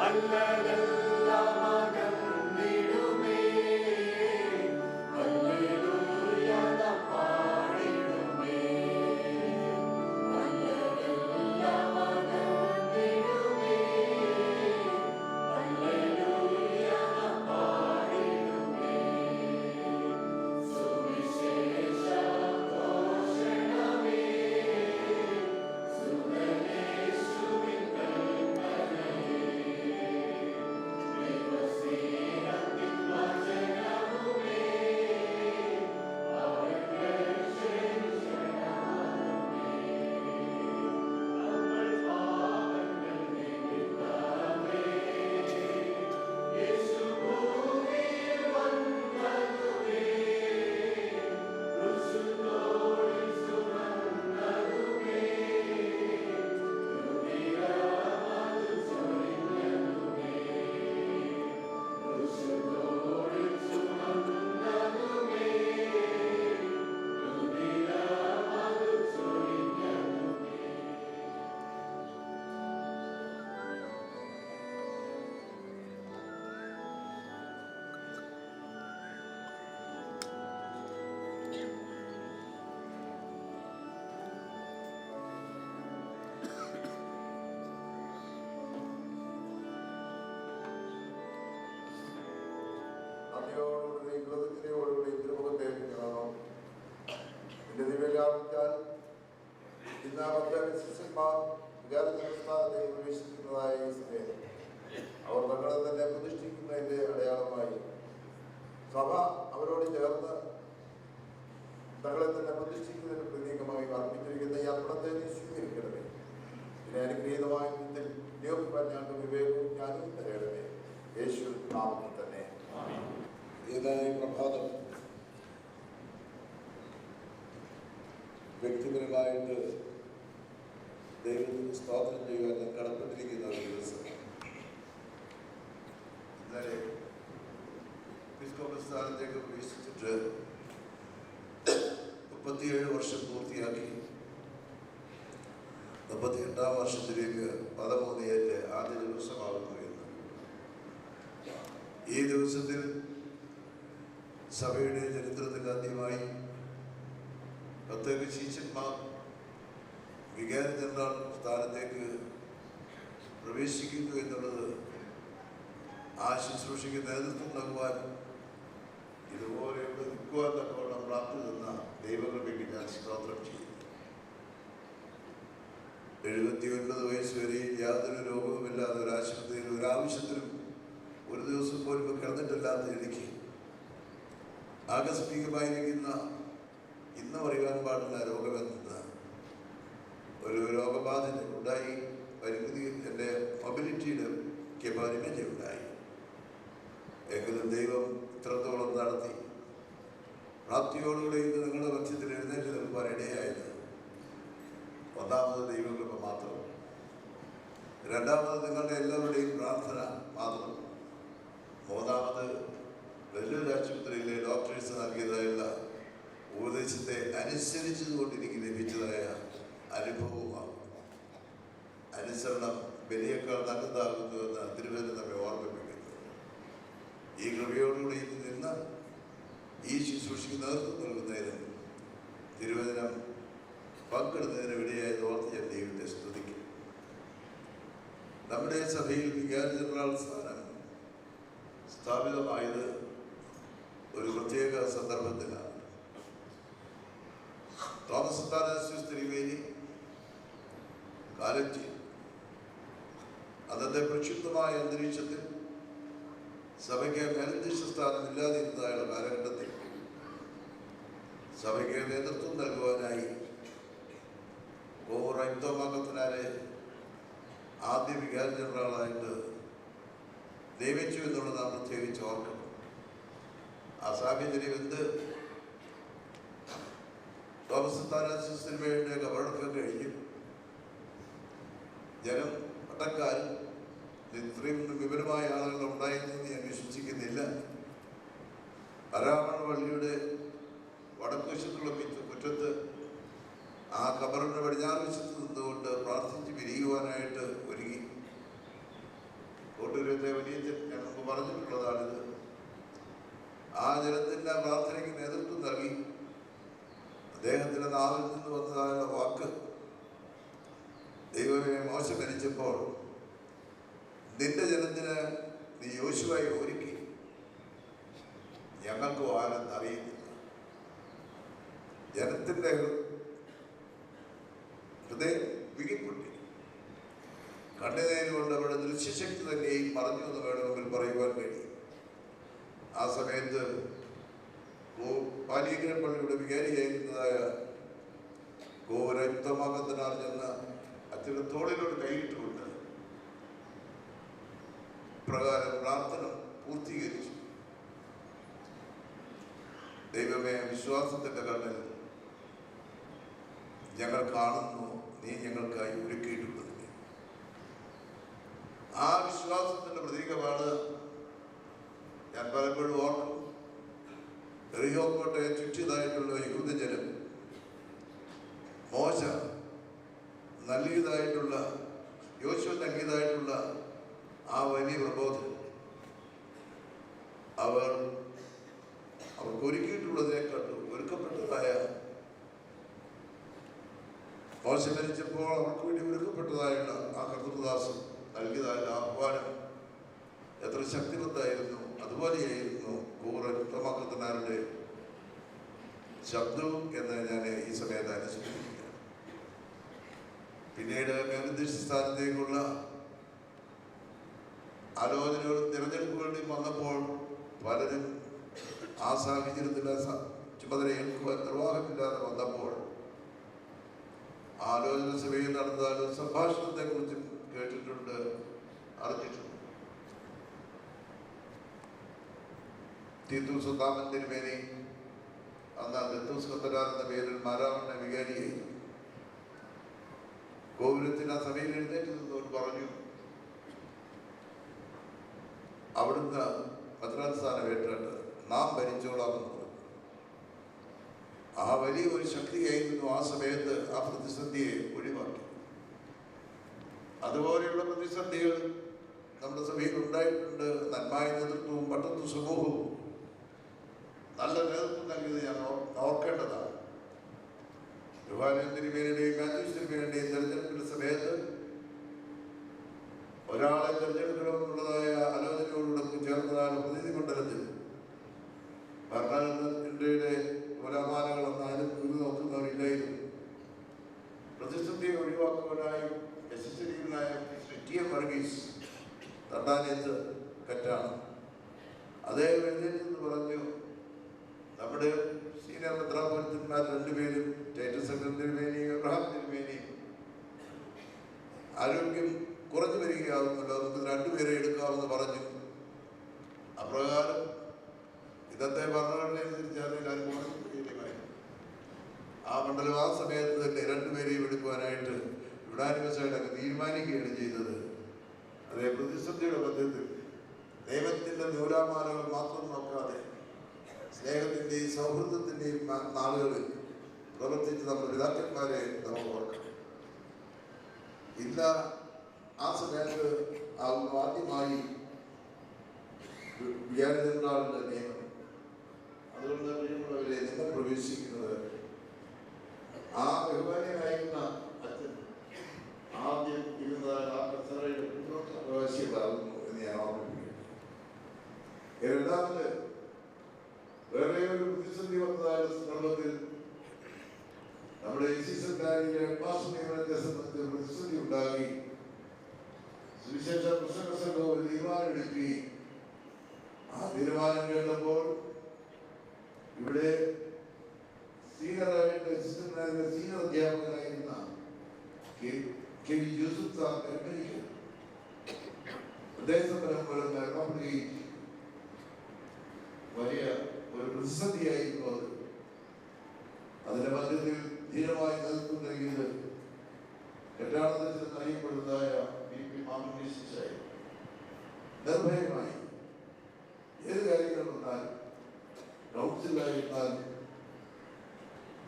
അവർ തങ്ങളെ തന്നെ പ്രതിഷ്ഠിക്കുന്നതിൻ്റെ അടയാളമായി സഭ അവരോട് ചേർന്ന് തങ്ങളെ തന്നെ പ്രതിഷ്ഠിക്കുന്നതിന് പ്രതീകമായി അർപ്പിച്ചിരിക്കുന്ന ഈ അർപ്പണത്തെ നീ സ്വീകരിക്കണമേ. ഇതിനെ അനുഗ്രഹീതമായ വിധത്തിൽ നിയോഗിക്കാൻ ഞങ്ങൾക്ക് വിവേകവും ജ്ഞാനവും തരയണമേ. യേശു നാമത്തിൽ തന്നെ. ഏതായി പ്രഭാതം വ്യക്തിപരമായിട്ട് ദൈവത്തിന് സ്തോത്രം ചെയ്യുവാൻ ഞാൻ കടപ്പെട്ടിരിക്കുന്ന ഒരു ദിവസം. ഇന്നലെ എപ്പിസ്കോപ്പൽ സ്ഥാനത്തേക്ക് പ്രവേശിച്ചിട്ട് 37 വർഷം പൂർത്തിയാക്കി 38ാം വർഷത്തിലേക്ക് പദമൂന്നേറ്റ് ആദ്യ ദിവസമാകുന്നു എന്ന്. ഈ ദിവസത്തിൽ സഭയുടെ ചരിത്രത്തിൽ ആദ്യമായി പ്രത്യേക ശിഷ്യന്മാർ വികാരി ജനറൽ സ്ഥാനത്തേക്ക് പ്രവേശിക്കുന്നു എന്നുള്ളത് ആ ശുശ്രൂഷയ്ക്ക് നേതൃത്വം നൽകുവാൻ ഇതുപോലെ ഇവിടെ നിൽക്കുവാൻ തക്കവണ്ണം പ്രാപ്തി തന്ന ദൈവകൃപയ്ക്ക് ഞാൻ സ്തോത്രം ചെയ്യും. 79 വയസ്സ് വരെ യാതൊരു രോഗവുമില്ലാതെ ഒരു ആശുപത്രിയിൽ ഒരാവശ്യത്തിനും ഒരു ദിവസം പോലും കിടന്നിട്ടില്ലാത്ത എനിക്ക് ആകസ്മികമായിരിക്കുന്ന ഇന്നും അറിയാൻ പാടില്ല രോഗമെന്നത് ഒരു രോഗബാധ ഉണ്ടായി. പരിമിതി എൻ്റെ മൊബിലിറ്റിയുടെ പരിമിതി ഉണ്ടായി. എങ്കിലും ദൈവം ഇത്രത്തോളം നടത്തി പ്രാപ്തിയോടുകൂടി ഇന്ന് നിങ്ങളുടെ മധ്യത്തിൽ എഴുന്നേറ്റ് നിൽക്കുവാൻ ഇടയായത് ഒന്നാമത് ദൈവകൃപ മാത്രം, രണ്ടാമത് നിങ്ങളുടെ എല്ലാവരുടെയും പ്രാർത്ഥന മാത്രം, മൂന്നാമത് വലിയൊരു ആശുപത്രിയിലെ ഡോക്ടേഴ്സ് നൽകിയതായുള്ള ഉപദേശത്തെ അനുസരിച്ചുകൊണ്ട് എനിക്ക് ലഭിച്ചതായ അനുഭവമാണ്. അനുസരണം ബലിയേക്കാൾ നല്ലതാകുന്നുവെന്ന് തിരുവചനം നമ്മെ ഓർമ്മിപ്പിക്കുന്നു. ഈ കൃപയോടുകൂടി നിന്ന് ഈ ശുശ്രൂഷയ്ക്ക് നേതൃത്വം നൽകുന്നതിന് തിരുവചനം പങ്കെടുത്തതിന് ഇടയായത് ഓർത്ത് ഞാൻ ദൈവത്തെ സ്തുതിക്കും. നമ്മുടെ സഭയിൽ വികാരി ജനറൽ സ്ഥാനം സ്ഥാപിതമായത് ഒരു പ്രത്യേക സന്ദർഭത്തിലാണ്. തോമസ് തിരുവേനി കാലറ്റ് അന്നത്തെ പ്രക്ഷുബ്ധമായ അന്തരീക്ഷത്തിൽ സഭയ്ക്ക് മേലധ്യക്ഷ സ്ഥാനമില്ലാതിരുന്നതായുള്ള കാലഘട്ടത്തിൽ സഭയ്ക്ക് നേതൃത്വം നൽകുവാനായി Thoma ആദ്യ വികാരി ജനറലായിട്ട് നിയമിച്ചു എന്നുള്ളത് നാം പ്രത്യേകിച്ച് ഓർക്കണം. ആ സാഹചര്യം എന്ത് തോമസ് സിനിമയുടെ കബറടക്കം കഴിഞ്ഞു ജനം പട്ടക്കാർ ഇത്രയും വിവരമായ ആളുകൾ ഉണ്ടായിരുന്നെന്ന് ഞാൻ വിശ്വസിക്കുന്നില്ല. അരാമണ പള്ളിയുടെ വടക്കുവശത്തുള്ള മുറ്റത്ത് ആ ഖബറിന്റെ പടിഞ്ഞാറ് വശത്ത് നിന്നുകൊണ്ട് പ്രാർത്ഥിച്ച് പിരിയുവാനായിട്ട് ഒരുങ്ങി. കോട്ടൂർ പറഞ്ഞിട്ടുള്ളതാണിത്. ആ ജനത്തിൻ്റെ പ്രാർത്ഥനയ്ക്ക് നേതൃത്വം നൽകി അദ്ദേഹത്തിൻ്റെ നാവിൽ നിന്ന് വന്നതായുള്ള വാക്ക്, ദൈവമേ, മോശ മരിച്ചപ്പോൾ നിന്റെ ജനത്തിന് നീ യോശുവയെ ഒരുക്കി, ഞങ്ങൾക്ക് ആരെന്ന് അറിയുന്നില്ല. ജനത്തിൻ്റെ ഹൃദയം വിങ്ങിപ്പൊട്ടി. കണ്ണുനീരുകൊണ്ട് അവരുടെ ദൃശ്യശക്തി തന്നെയും മറഞ്ഞു എന്ന് വേണമെങ്കിൽ പറയുവാൻ കഴിയും. ആ സമയത്ത് പാലീകര പള്ളിയുടെ വികാരിയായിരുന്നതായ ഥോമാ ചെന്ന് അച്ഛൻ്റെ തോളിലോട് കൈയിട്ടുകൊണ്ട് പ്രകാരം പ്രാർത്ഥന പൂർത്തീകരിച്ചു. ദൈവമേ, വിശ്വാസത്തിൻ്റെ കണ്ണിൽ ഞങ്ങൾ കാണുന്നു നീ ഞങ്ങൾക്കായി ഒരുക്കിയിട്ടുള്ളത്. ആ വിശ്വാസത്തിൻ്റെ പ്രതീകമാണ് ഞാൻ പലപ്പോഴും ഓർക്കും. എറിഹോ കോട്ടയെ ചുറ്റിയതായിട്ടുള്ള യഹൂദജനം മോശ നൽകിയതായിട്ടുള്ള, യോശുവ നൽകിയതായിട്ടുള്ള ആ വലിയ പ്രബോധനം അവർക്ക് ഒരുക്കിയിട്ടുള്ളതിനെ കണ്ടു. ഒരുക്കപ്പെട്ടതായ മോശ മരിച്ചപ്പോൾ അവർക്ക് വേണ്ടി ഒരുക്കപ്പെട്ടതായുള്ള ആ കർത്തൃദാസം നൽകിയതായ ആഹ്വാനം എത്ര ശക്തിവത്തായിരുന്നു. അതുപോലെയായിരുന്നു ഥോമാ ശബ്ദവും എന്ന് ഞാൻ ഈ സമയത്ത് അനുസ്മരിക്കുകയാണ്. പിന്നീട് മേലുദ്ദേശ സ്ഥാനത്തേക്കുള്ള ആലോചനകളും തിരഞ്ഞെടുപ്പുകളുടെയും വന്നപ്പോൾ പലരും ആ സാഹചര്യത്തിൽ ചുമതല ഏൽക്കുവാൻ നിർവാഹമില്ലാതെ വന്നപ്പോൾ ആലോചന സഭയിൽ നടന്നാലും സംഭാഷണത്തെക്കുറിച്ചും കേട്ടിട്ടുണ്ട്, അറിഞ്ഞിട്ടുണ്ട്. തീത്തൂസ് ഒന്നാമൻ തിരുമേനി അന്ന് ദത്തൂസ് കത്തനാർ എന്ന പേരിൽ മാരാമണ്ണ വികാരിയായി ഗോപുരത്തിന് ആ സഭയിൽ എഴുന്നേറ്റ് നിന്നുകൊണ്ട് പറഞ്ഞു, അവിടുന്ന് മദ്രാസ് സ്ഥാനം ഏറ്റിട്ട് നാം ഭരിച്ചോളാമെന്ന് പറഞ്ഞു. ആ വലിയ ഒരു ശക്തിയായിരുന്നു ആ സമയത്ത് ആ പ്രതിസന്ധിയെ ഒഴിവാക്കി. അതുപോലെയുള്ള പ്രതിസന്ധികൾ നമ്മുടെ സഭയിൽ ഉണ്ടായിട്ടുണ്ട്. നന്മായ നേതൃത്വവും പട്ടത്തു സമൂഹവും നല്ല നേതൃത്വം നൽകിയത് ഞാൻ ഓർക്കേണ്ടതാണ്. തിരുവാലയം തിരുമേനിയുടെയും മാത്യൂസ് തിരുമേനിയുടെയും തെരഞ്ഞെടുപ്പിന്റെ സമയത്ത് ഒരാളെ തെരഞ്ഞെടുക്കണമെന്നുള്ളതായ ആലോചനയോടുകൂടെ ചേർന്നതാണ് പ്രതിനിധി മണ്ഡലത്തിൽ ഭരണഘടനയുടെ മൂലമാനകളൊന്നും ആരും നോക്കുന്നവരില്ലായിരുന്നു. പ്രതിസന്ധിയെ ഒഴിവാക്കുവാനായി യശസ്വരീയനായ ടി.എം. വർഗീസ് തണ്ടാനേത്ത് കറ്റാണ്. അദ്ദേഹം എഴുന്നേറ്റെന്ന് പറഞ്ഞു, നമ്മുടെ സീനിയർ മെത്രാപ്പൊലീത്തന്മാർ രണ്ടുപേരും ടൈറ്റസ് തിരുമേനിയും എബ്രഹാം തിരുമേനിയും ആരോഗ്യം കുറഞ്ഞു വരികയാവുന്നല്ലോ, നമുക്ക് രണ്ടുപേരെ എടുക്കാമെന്ന് പറഞ്ഞു. അപ്രകാരം ഇന്നത്തെ ഭരണഘടനയനുസരിച്ചാണ് എല്ലാവരും ആ മണ്ഡലം ആ സമയത്ത് തന്നെ രണ്ടുപേരെയും എടുക്കുവാനായിട്ട് യുണാനിമസായിട്ടൊക്കെ തീരുമാനിക്കുകയാണ് ചെയ്തത്. അതേ പ്രതിസന്ധിയുടെ മധ്യത്തിൽ ദൈവത്തിൻ്റെ നൂലാമാലകൾ മാത്രം നോക്കാതെ സ്നേഹത്തിൻ്റെയും സൗഹൃദത്തിൻ്റെയും നാളുകളിൽ പ്രവർത്തിച്ച് നമ്മുടെ പിതാക്കന്മാരെ നമുക്ക് ഓർക്കണം. ഇല്ല, ആ സമയത്ത് ആദ്യമായി വികാരികളുടെ നിയമം. അതുകൊണ്ട് പ്രിയമുള്ളവരെ, നിങ്ങൾ പ്രവേശിക്കുന്നത് ആ ബഹുമാന്യനായിരുന്ന അച്ഛൻ ആദ്യം ഇരുന്നതായ ആ കസേരയുടെ അവകാശികളാകുന്നു എന്ന് ഞാൻ ഓർമ്മിപ്പിക്കുന്നു. രണ്ടാമത് വേറെ ഒരു പ്രതിസന്ധി വന്നതായ സന്ദർഭത്തിൽ നമ്മുടെ നിയമനത്തെ സംബന്ധിച്ച് പ്രതിസന്ധി ഉണ്ടാക്കി. സുവിശേഷ പ്രസംഗ സംഘം ഒരു തീരുമാനം എടുക്കുകയും ആ തീരുമാനം കേട്ടപ്പോൾ ഇവിടെ സീനിയറായിട്ട് സീനിയർ അധ്യാപകനായിരുന്ന കെ വി യൂസുഫ് സാർ പ്രദേശപരം മൂലം മരണപ്പെടുകയും വലിയ ഒരു പ്രതിസന്ധിയായിരുന്നു അത്. അതിന്റെ മധ്യത്തിൽ ധീരമായി നേതൃത്വം നൽകിയത് കെട്ടാളത്തിൽ അറിയപ്പെടുന്നതായ നിർഭയമായി ഏത് കാര്യങ്ങളുണ്ടാലും കൗൺസിലായിരുന്നാലും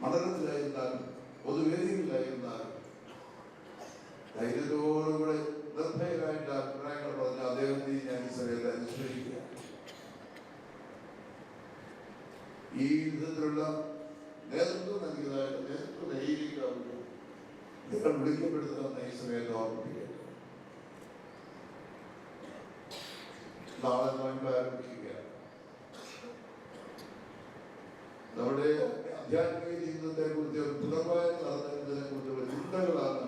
മണ്ഡലത്തിലായിരുന്നാലും പൊതുവേദികളിലായിരുന്നാലും ധൈര്യത്തോടുകൂടെ നിർഭയമായിട്ട് അഭിപ്രായങ്ങൾ പറഞ്ഞ അദ്ദേഹത്തെ ഞാൻ ഈ സമയത്ത് അനുസ്മരിക്കുക. ഈ വിധത്തിലുള്ള നേതൃത്വം നൽകിയതായിട്ട് നേതൃത്വ നിലയിലേക്കാവുന്നു നിങ്ങൾ വിളിക്കപ്പെടുന്നതെന്ന് ഈ സമയത്ത് ഓർമ്മിപ്പിക്കുക. നാളെ നോയമ്പ് ആരംഭിക്കുക. നമ്മുടെ ആധ്യാത്മിക ജീവിതത്തെ കുറിച്ച് പുനർവായന നടത്തുന്നതിനെ കുറിച്ചുള്ള ചിന്തകളാണ്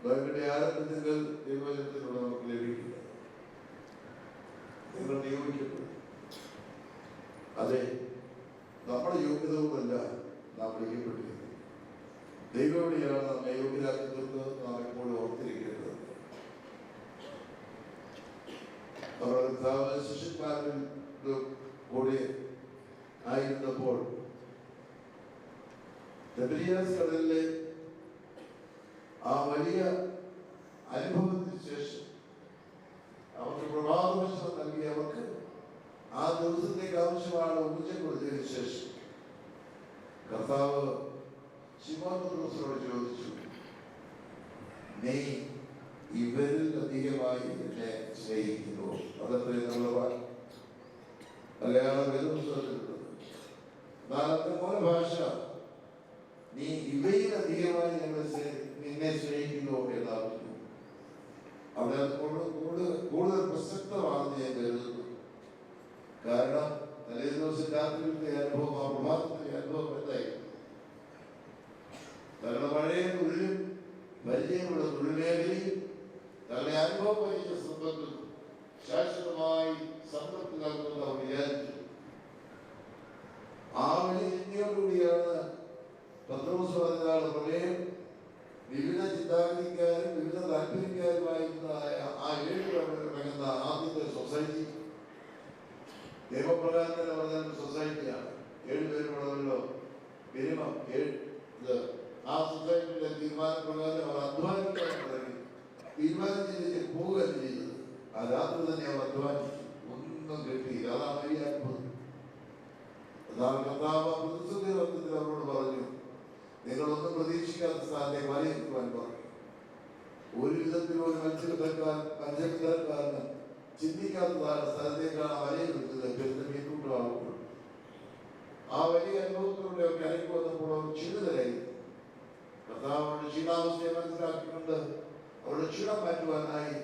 നോയമ്പിന്റെ ആരംഭത്തിൽ ദൈവവചനത്തിലൂടെ നമുക്ക് ലഭിക്കുന്നത്. നിങ്ങൾ നിയോഗിക്കപ്പെടും. അതെ, നമ്മുടെ യോഗ്യത കൊണ്ടല്ല നാം വിളിക്കപ്പെട്ടിരിക്കുന്നത്. ദൈവവിളിയാണ് നമ്മെ യോഗ്യരാക്കി തീർന്നത്. നാം എപ്പോഴും ഓർത്തിരിക്കേണ്ടത്. നമ്മുടെ ശിഷ്യന്മാരിൽ കൂടെ ആയിരുന്നപ്പോൾ തിബരിയാസ് കടലിലെ ആ വലിയ അനുഭവത്തിന് ശേഷം അവർക്ക് പ്രഭാതഭക്ഷണം നൽകി അവർക്ക് ആ ദിവസത്തേക്ക് ആവശ്യമാണ് ഊർജ്ജം കൊടുത്തതിന് ശേഷം കർത്താവ് ശിമോൻ പത്രോസിനോട് ചോദിച്ചു, നീ ഇവരിൽ അധികമായി എന്നെ സ്നേഹിക്കുന്നു. അതെന്നുള്ള മലയാള വേദപുസ്തകത്തിലുള്ളത്. നാലാമത്തെ മൂലഭാഷ നീ ഇവയിൽ അധികമായി നിന്നെ സ്നേഹിക്കുന്നു എന്നാകുന്നു. അവിടെ കൂടുതൽ പ്രസക്തമാണെന്ന് ഞാൻ കരുതുന്നു. കാരണം തലേ ദിവസം രാത്രിയിലത്തെ അനുഭവം, ആ പ്രഭാതത്തിലെ അനുഭവം എന്തായി? തങ്ങളുടെ പഴയ തൊഴിലും പരിചയമുള്ള തൊഴിലേഖലയും തങ്ങളുടെ അനുഭവം പരിചയ സമ്പത്തും ശാശ്വതമായി സംതൃപ്തി നൽകുമെന്ന് അവർ വിചാരിച്ചു. ആ വലിയ ചിന്തയോടുകൂടിയാണ് പത്രോസ് പറഞ്ഞാൽ പ്രളയം വിവിധ ചിന്താഗതിക്കാരും വിവിധ താല്പര്യക്കാരുമായിരുന്ന ആ 7 പേരടങ്ങുന്ന ആദ്യത്തെ സൊസൈറ്റി, നിയമപ്രകാരം തന്നെ പറഞ്ഞ സൊസൈറ്റിയാണ്. 7 പേരുള്ളവരല്ലോ മിനിമം 7. ആ സൊസൈറ്റിയുടെ തീരുമാനപ്രകാരം അവർ അധ്വാനിക്കാൻ തുടങ്ങി. തീരുമാനം ചെയ്തിട്ട് പോവുകയാണ് ചെയ്തത്. ആ രാത്രി തന്നെ അവർ അധ്വാനിച്ചു. ഒന്നും കിട്ടിയില്ല. അതാണ് വലിയ അത്ഭുതം. അതാണ് കർത്താവ് പ്രതിസന്ധി വർഗത്തിൽ അവരോട് പറഞ്ഞു, നിങ്ങളൊന്നും പ്രതീക്ഷിക്കാത്ത സ്ഥാനത്തേക്ക് വലയെത്തുവാൻ പറഞ്ഞു. ഒരു വിധത്തിൽ ഒരു മത്സ്യബന്ധനക്കാരന് ചിന്തിക്കാത്തതാണ് സ്ഥലത്തേക്കാണ് വലയെടുത്തത്. മീൻകൂട്ടമാകുമ്പോൾ ആ വലിയ അനുഭവത്തിലൂടെ കരയ്ക്ക് വന്നപ്പോൾ അവർ ക്ഷീണിതരായി. കർത്താവ് ക്ഷീണാവസ്ഥയെ മനസ്സിലാക്കിക്കൊണ്ട് അവരുടെ ക്ഷീണം മാറ്റുവാനായി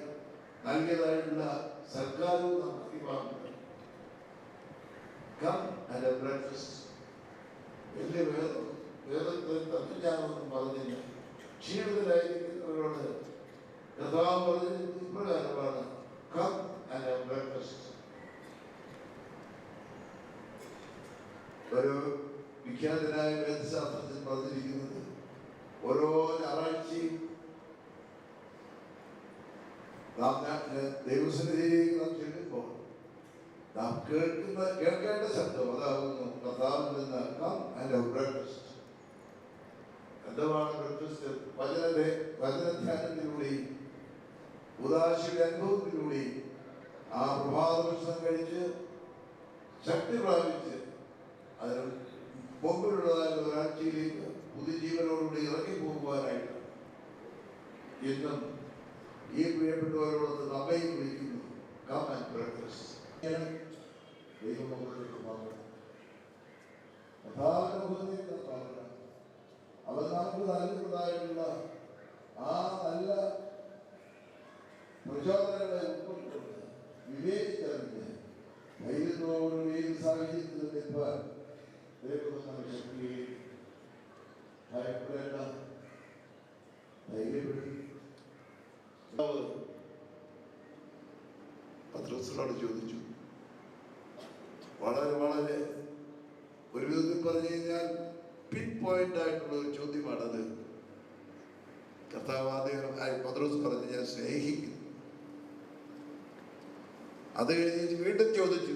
നൽകിയതായിട്ടുള്ള സർക്കാരും നമുക്ക് വാങ്ങുന്നത്. Come and have breakfast. വലിയ വേദത്തിൽ തത്വജ്ഞാനമൊന്നും പറഞ്ഞില്ല. ക്ഷീണിതരായിരിക്കുന്നവരോട് കർത്താവ് പറഞ്ഞത് ഇപ്രകാരമാണ്, come and have breakfast. ഒരു വിഖ്യാതനായ വേദശാസ്ത്രത്തിൽ പറഞ്ഞിരിക്കുന്നത്, ഓരോ ഞായറാഴ്ചയും നാം ദൈവസന്നിധിയിലേക്ക് നാം ചെല്ലുമ്പോൾ നാം കേൾക്കേണ്ട ശബ്ദം അതാകുന്നു കർത്താവിൽ നിന്ന് കം ആൻഡ് ഹാവ് ബ്രേക്ക്ഫാസ്റ്റ്. എന്താണ് ബ്രേക്ക്ഫാസ്റ്റ്? വചനധ്യാനത്തിലൂടെയും ഉദാശയുടെ അനുഭവത്തിലൂടെയും ആ പ്രഭാത ഭക്ഷണം കഴിച്ച് ശക്തി പ്രാപിച്ച് അതിന് മുമ്പിലുള്ളതായ ഒരാഴ്ചയിലേക്ക് പുതുജീവനോടുകൂടി ഇറങ്ങി പോകുവാനായിട്ട് ഇന്നും ഈ പ്രിയപ്പെട്ടവരോട് നമ്മയും വിളിക്കുന്നു, കം ആൻഡ് ബ്രേക്ക്ഫാസ്റ്റ്. അവർ നമുക്ക് നൽകുന്നതായിട്ടുള്ള ആ നല്ല പ്രചോദനങ്ങളെ ഉൾക്കൊണ്ടുകൊണ്ട് വിവേചിച്ചറിഞ്ഞ് ധൈര്യത്തോടും ഏത് സാഹചര്യത്തിൽ നിൽപ്പാൻ ശക്തിയെ ഭയപ്പെടേണ്ട, ധൈര്യപ്പെടുത്തി പത്രോസിനോട് ചോദിച്ചു. വളരെ വളരെ ഒരു വിധത്തിൽ പറഞ്ഞു കഴിഞ്ഞാൽ പിൻ പോയിന്റ് ആയിട്ടുള്ള ഒരു ചോദ്യമാണത്. കർത്താവ് അദ്ദേഹം പത്രോസ് പറഞ്ഞ് ഞാൻ സ്നേഹിക്കുന്നു. അത് കഴിഞ്ഞ് വീണ്ടും ചോദിച്ചു.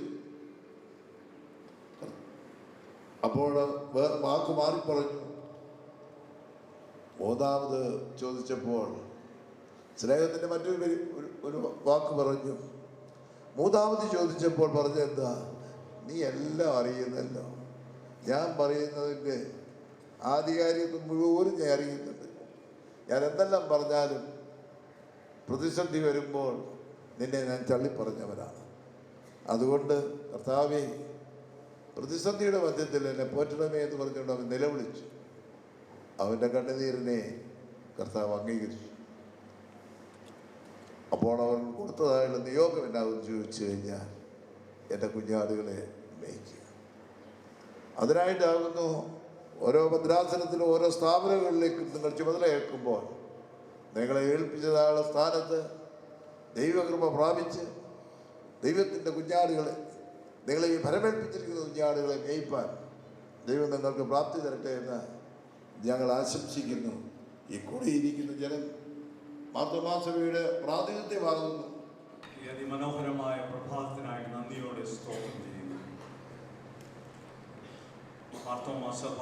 അപ്പോൾ വേറെ വാക്ക് മാറി പറഞ്ഞു. മൂന്നാമത് ചോദിച്ചപ്പോൾ സ്നേഹത്തിൻ്റെ മറ്റൊരു ഒരു വാക്ക് പറഞ്ഞു. മൂന്നാമത് ചോദിച്ചപ്പോൾ പറഞ്ഞെന്താ, നീ എല്ലാം അറിയുന്നല്ലോ, ഞാൻ പറയുന്നതിൻ്റെ ആധികാരികത മുഴുവനും ഞാൻ അറിയുന്നുണ്ട്. ഞാൻ എന്തെല്ലാം പറഞ്ഞാലും പ്രതിസന്ധി വരുമ്പോൾ നിന്നെ ഞാൻ തള്ളിപ്പറഞ്ഞവനാണ്. അതുകൊണ്ട് കർത്താവേ, പ്രതിസന്ധിയുടെ മധ്യത്തിൽ എന്നെ പോറ്റണമേ എന്ന് പറഞ്ഞുകൊണ്ട് അവൻ നിലവിളിച്ചു. അവൻ്റെ കണ്ണുനീരിനെ കർത്താവ് അംഗീകരിച്ചു. അപ്പോൾ അവൻ കൊടുത്തതായുള്ള നിയോഗം എന്നാകും ചോദിച്ചു കഴിഞ്ഞാൽ എൻ്റെ കുഞ്ഞാടുകളെ മേയ്ക്കുക. അതിനായിട്ടാകുന്നു ഓരോ ഭദ്രാസനത്തിലും ഓരോ സ്ഥാപനങ്ങളിലേക്കും നിങ്ങൾ ചുമതലയേൽക്കുമ്പോൾ നിങ്ങളെ ഏൽപ്പിച്ചതായുള്ള സ്ഥാനത്ത് ദൈവകൃപ പ്രാപിച്ച് ദൈവത്തിൻ്റെ കുഞ്ഞാടുകളെ, നിങ്ങളെ ഈ ഫലമേൽപ്പിച്ചിരിക്കുന്ന കുഞ്ഞാടുകളെ മേയ്പ്പാൻ ദൈവം നിങ്ങൾക്ക് പ്രാപ്തി തരട്ടെ എന്ന് ഞങ്ങൾ ആശംസിക്കുന്നു. ഈ കൂടിയിരിക്കുന്ന ജനം മാർത്തോമാസഭയുടെ പ്രാതിനിധ്യമാകുന്നു. ഈ അതിമനോഹരമായ പ്രഭാതത്തിനായിട്ട് നന്ദിയോടെ സ്തോത്രം ചെയ്യുന്നു. മാർത്തോമാസഭ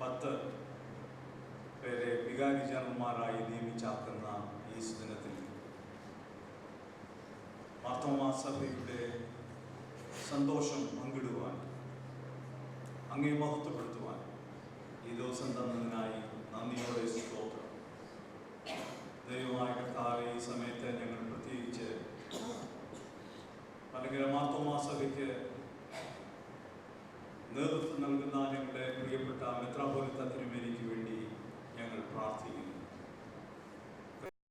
10 പേരെ വികാരി ജനറൽമാരായി നിയമിച്ചാക്കുന്ന ഈ ദിനത്തിൽ മാർത്തോമാസഭയുടെ സന്തോഷം പങ്കിടുവാൻ, അങ്ങേ മഹത്വപ്പെടുത്തുവാൻ ഈ ദിവസം തന്നതിനായി നന്ദിയോടെ സ്തോത്രം. ദൈവമായ കർത്താവേ, ഈ സമയത്ത് ഞങ്ങൾ പ്രത്യേകിച്ച് മലങ്കര മാർത്തോമാസഭയ്ക്ക് നേതൃത്വം നൽകുന്ന ഞങ്ങളുടെ പ്രിയപ്പെട്ട മെത്രാപ്പോലീത്ത തിരുമേനി